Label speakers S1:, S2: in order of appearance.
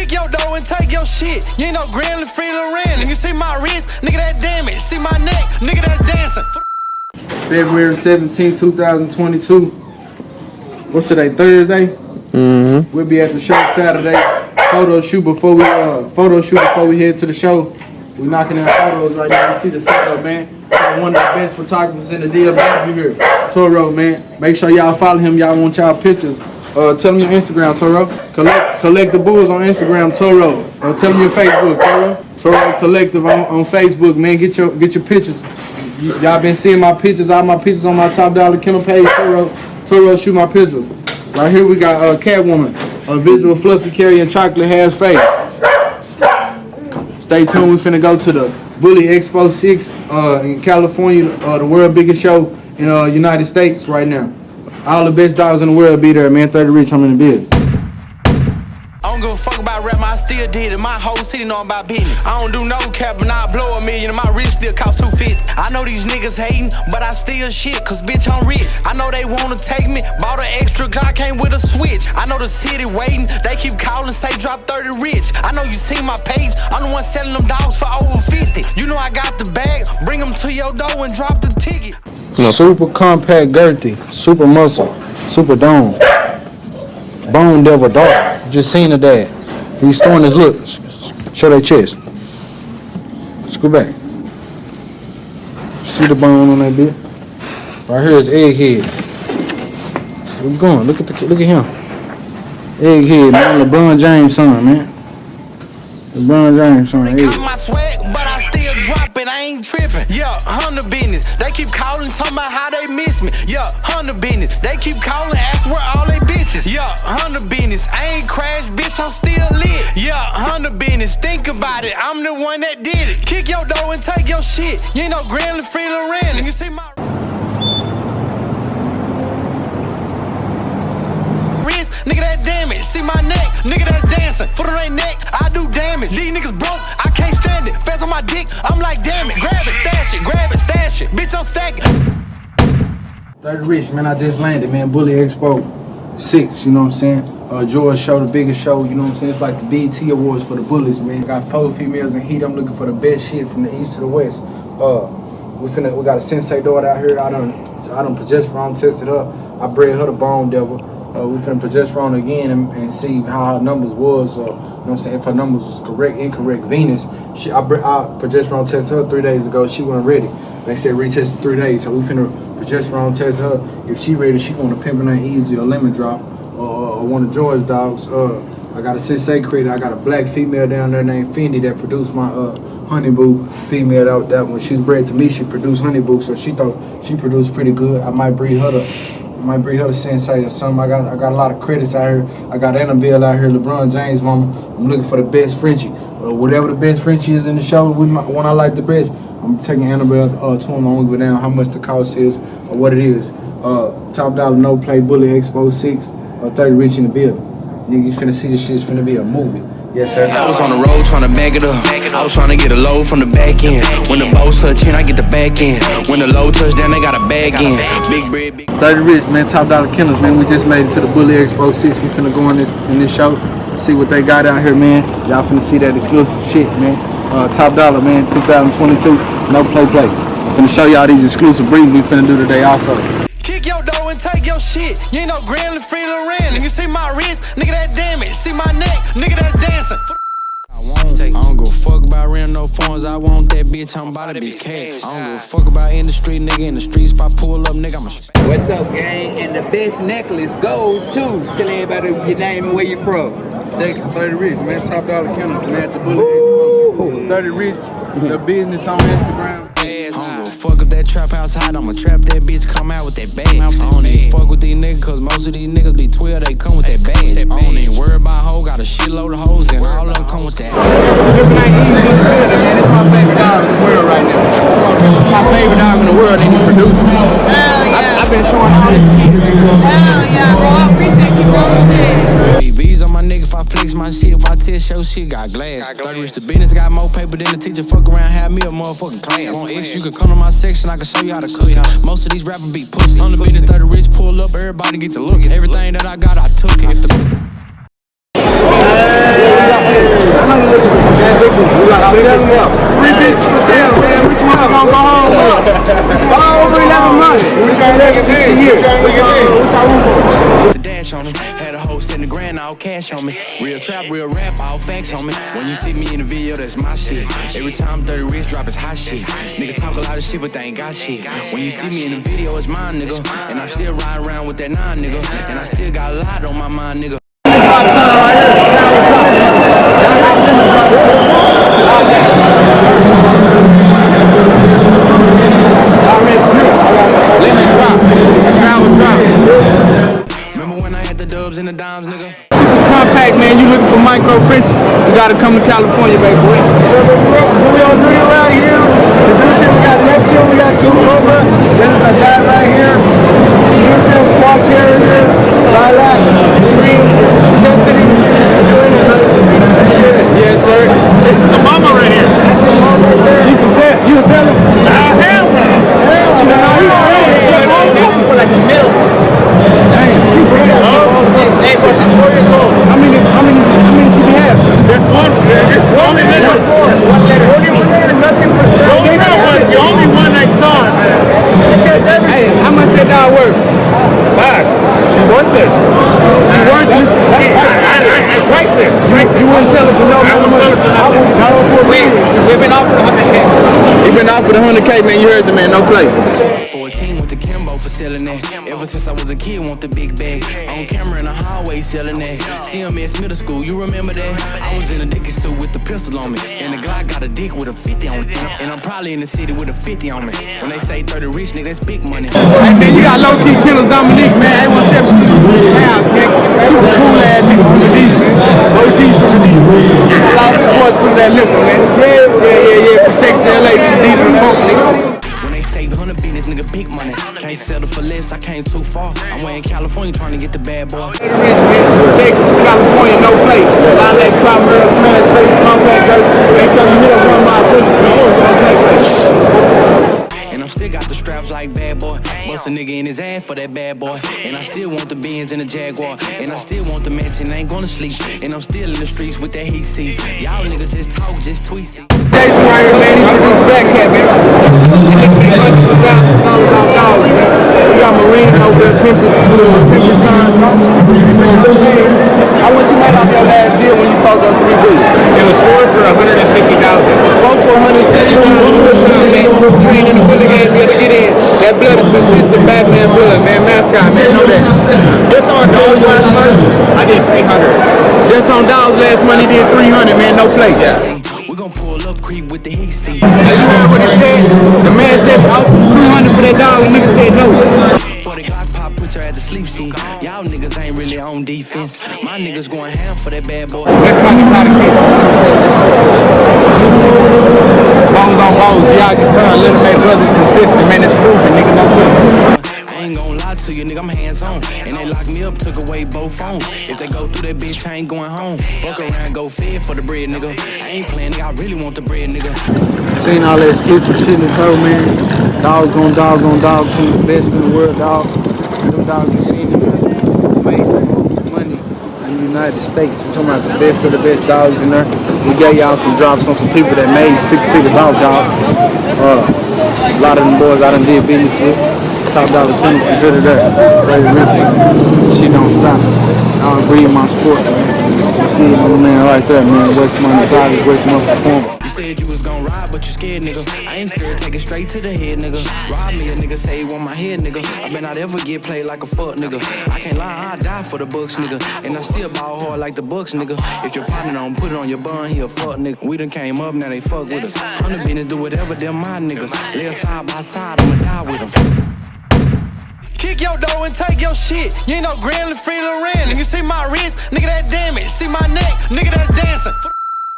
S1: Kick your door and take your shit. You ain't no Gremlin, free Loren. You see my wrist, nigga, that damage. See my neck, nigga, that's dancing.
S2: February 17, 2022. What's today? Thursday?
S3: Mm-hmm.
S2: We'll be at the show Saturday. Photo shoot before we head to the show. We knocking out photos right now. You see the setup, man. Got one of the best photographers in the DFW here, Toro, man. Make sure y'all follow him. Y'all want y'all pictures. Tell him your Instagram, Toro. Collect the Bulls on Instagram, Toro. Tell him your Facebook, Toro. Toro Collective on Facebook, man. Get your pictures. Y'all been seeing my pictures, all my pictures on my Top Dollar Kennel page. Toro shoot my pictures. Right here we got Catwoman, a visual fluffy carrying chocolate has face. Stay tuned. We finna go to the Bully Expo 6 in California, the world biggest show in United States right now. All the best dogs in the world be there, man. 30 Rich, I'm in the building.
S1: I don't give a fuck about rap, I still did it. My whole city know about business. I don't do no cap, but I blow $1 million and my wrist still cost $250. I know these niggas hating, but I still shit, cause bitch I'm rich. I know they wanna take me, bought an extra Glock, came with a switch. I know the city waiting, they keep calling, say drop 30 Rich. I know you see my page, I'm the one selling them dogs for over 50. You know I got the bag, bring them to your door and drop the ticket.
S2: Super compact girthy, super muscle, super dome. Bone devil dog. Just seen the dad. He's throwing his look. Show their chest. Screw back. See the bone on that bit? Right here is Egghead. Where you going? Look at him. Egghead, man. LeBron James' son, man. LeBron James' son.
S1: They call my swag, but I still drop it. I ain't tripping. Yeah, 100 business. They keep calling, talking about how they miss me. Yeah, 100 business. They keep calling, ask where all they bitches. Yeah, 100 business. I ain't crashed, bitch, I'm still lit. Yeah, 100 business. Think about it, I'm the one that did it. Kick your door and take your shit. You ain't no Gremlin, free Loren. You see my wrist, nigga, that damage. See my neck, nigga, that's dancing. Foot on their neck, I do damage. These niggas broke, I can't stand it. Fast on my dick, I'm like, damn it. Grab it, stash it, grab it, stash it. Bitch, I'm stacking.
S2: 30 Rich, man, I just landed, man. Bully Expo 6, you know what I'm saying? George show, the biggest show, you know what I'm saying? It's like the BET Awards for the Bullies, man. Got 4 females in heat. I'm looking for the best shit from the east to the west. We got a sensei daughter out here. I done progesterone tested her. I bred her the Bone Devil. We finna progesterone again and see how her numbers was. You know what I'm saying? If her numbers was correct, incorrect. Venus, I progesterone tested her 3 days ago. She wasn't ready. They said retest in 3 days, so we finna progesterone test her. If she ready, she want a Pimpin' Ain't Easy or Lemon Drop or one of George dogs. I got a sensei creator. I got a black female down there named Fendi that produced my Honey Boo female. That when she's bred to me, she produced Honey Boo, so she thought she produced pretty good. I might breed her to sensei or something. I got a lot of credits out here. I got Annabelle out here, LeBron James mama. I'm looking for the best Frenchie. Whatever the best Frenchie is in the show, when I like the best, I'm taking Annabelle to him. I won't go down how much the cost is or what it is. Top Dollar No Play Bully Expo 6 or 30 Rich in the building. Nigga, you finna see this shit. It's finna be a movie. Yes, sir.
S4: I was on the road trying to bag it up. I was trying to get a load from the back end. When the boats touch in, I get the back end. When the load touch down, they got a bag in. Big bread, big
S2: 30 Rich, man. Top Dollar Killers, man. We just made it to the Bully Expo 6. We finna go in this show, see what they got out here, man. Y'all finna see that exclusive shit, man. Top Dollar, man. 2022. No play. Finna show y'all these exclusive breeds we finna do today also.
S1: Kick your door and take your shit. You ain't no Gremlin, free Loren. You see my wrist, nigga, that damage. See my neck, nigga, that's dancing.
S4: I don't give a fuck about renting no phones. I want that bitch, I'm about to be cash. I don't give a fuck about in the street, nigga. In the streets, if I pull up, nigga, I'm a
S5: What's up, gang? And the best necklace goes to. Tell everybody your name and where you from.
S2: Texas 30 Rich, man. Top Dollar Killers, man. At the Bully Expo. 30 Rich, the business on Instagram.
S4: I don't give a fuck if that trap house hot, I'ma trap that bitch, come out with that bag. I don't even fuck with these niggas, cause most of these niggas be 12, they come with that badge. I don't even worry about hoes, got a shitload of hoes, and all of them come with that.
S2: It's my favorite dog in the world right now. My favorite dog in the world, and he producing.
S6: Hell yeah.
S2: I've been showing all his kids.
S6: Hell yeah, bro. I appreciate you, bro. Shit.
S4: V's on my nigga, if I flex my shit, if I test your shit, got glass. 30 Rich the business, got more paper than the teacher, fuck around, have me a motherfucking class. On X, you can come to my section, I can show you how to cook it. Most of these rappers be pussy. On the minute 30 Rich pull up, everybody get to look. Everything that I got, I took it.
S2: Three bitches for sale, man. Which one gonna go home with? Over 11 months. Which I want this year? Which I want?
S4: The dash on them, had a hoe send the grand, all cash on me. Real trap, real rap, all facts on me. When you see me in the video, that's my shit. Every time 30 wrist drop, it's hot shit. Niggas talk a lot of shit, but they ain't got shit. When you see me in the video, it's mine, nigga. And I'm still riding around with that 9, nigga. And I still got a lot on my mind, nigga. In the dimes, nigga.
S2: Compact, man, you looking for micro Frenches, you gotta come to California, baby boy. So we all do around here. Producer, we got Neptune, we got Q Cobra. This is a guy right here. Producer, Quad Carrier, Lilac, Green, Intensity. Yes, sir. This is a mama right here. That's a mama right there. You can sell it? Hell no. Hell no.
S5: For like a middle.
S2: Damn, you bring that up.
S5: Hey, bro, she's 4 years old.
S2: How many should we have?
S3: There's one letter.
S5: One letter.
S2: Only one letter, nothing for sale.
S3: That was the only one I saw, man.
S2: Hey, how much that dog worth?
S3: Back. She worth it.
S2: She worth it?
S3: I price this.
S2: You wouldn't sell it for no
S3: I won't sell it for nothing.
S2: Wait,
S5: We've been offered 100K.
S2: he been offered 100K, man. You heard the man, no play.
S4: 14 with the Kimbo for selling that. Ever since I was a kid, want the big bag. On camera in the hallway selling that. CMS middle school, you remember that? I was in a Dickie suit with the pistol on me. And the Glock got a dick with a 50 on it. And I'm probably in the city with a 50 on me. When they say 30 rich, nigga, that's big money.
S2: Hey, man, you got low-key killers Dominique, man. A170 pounds, man. Super cool-ass nigga from the D, man. OG from the D. Lost the boys for that liquor, man. Yeah. From Texas, LA, from the D, from the funk, nigga.
S4: When they say 100 business, nigga, big money. Can't settle for less, I came too far. I'm way in California trying to get the bad boy.
S2: Texas, California, no play. Lilac, Tri-Merle, Smash, Face, Compact, Dirt. Make sure you hit up one of my opinions.
S4: And I'm still got the straps like bad boy. Bust a nigga in his ass for that bad boy. And I still want the Benz and the Jaguar. And I still want the mansion, ain't gonna sleep. And I'm still in the streets with that heat seat. Y'all niggas just talk, just tweet.
S2: Jason right here, man. He produced Black Cat, man. Hundreds of dollars off dogs, man. We got Marine over there, pimping son. How much you made off your last deal when you sold those 3 boots?
S3: It was 4 for 160,000.
S2: 4 for 160,000 real time, man. You ain't in the bullet game, you gotta get in. That blood is consistent Batman blood, man. Mascot, man. Know that.
S3: Just on dogs last month, I did 300.
S2: Just on dogs last month, he did 300, man. No place.
S3: Yeah.
S4: We gon' pull up, creep with the heat seat.
S2: Hey, you heard what he said? The man said, I offered 200 for that dog, and nigga said no.
S4: For the Glock pop, put your ass to sleep, see. Y'all niggas ain't really on defense. My niggas going ham for that bad boy.
S2: That's my niggas how to get. Bones on bones, y'all can son, little man brothers consistent, man, it's proven, nigga, no good.
S4: I ain't gon' lie to you, nigga, I'm hands on. And they locked me up, took away both phones. If they go through that bitch, I ain't going home. Fuck around, go fed for the bread, nigga. I ain't playing, nigga, I really want the bread, nigga.
S2: Seen all that exclusive shit in the show, man. Dogs on dogs, some of the best in the world, dog. Them dogs you seen, it's made money in the United States. We're talking about the best of the best dogs in there. We gave y'all some drops on some people that made 6 figures off, dog. A lot of them boys I done did business with. Top dollar penny consider that. Crazy rich. Shit don't stop. I don't breathe my sport, man. See my man right there, man. West Money Tigers, West Money Performance.
S4: You said you was gon' ride, but you scared, nigga. I ain't scared, take it straight to the head, nigga. Rob me, a nigga say he want my head, nigga. I bet not ever get played like a fuck, nigga. I can't lie, I die for the Bucks, nigga. And I still ball hard like the Bucks, nigga. If your partner don't put it on your bun, he a fuck, nigga. We done came up, now they fuck with us. 100 business, do whatever, them my niggas. Live side by side, I'ma die with them.
S1: Kick your dough and take your shit. You ain't no Gremlin, free to rent. And you see my wrist, nigga, that damage. See my neck, nigga, that's dancing.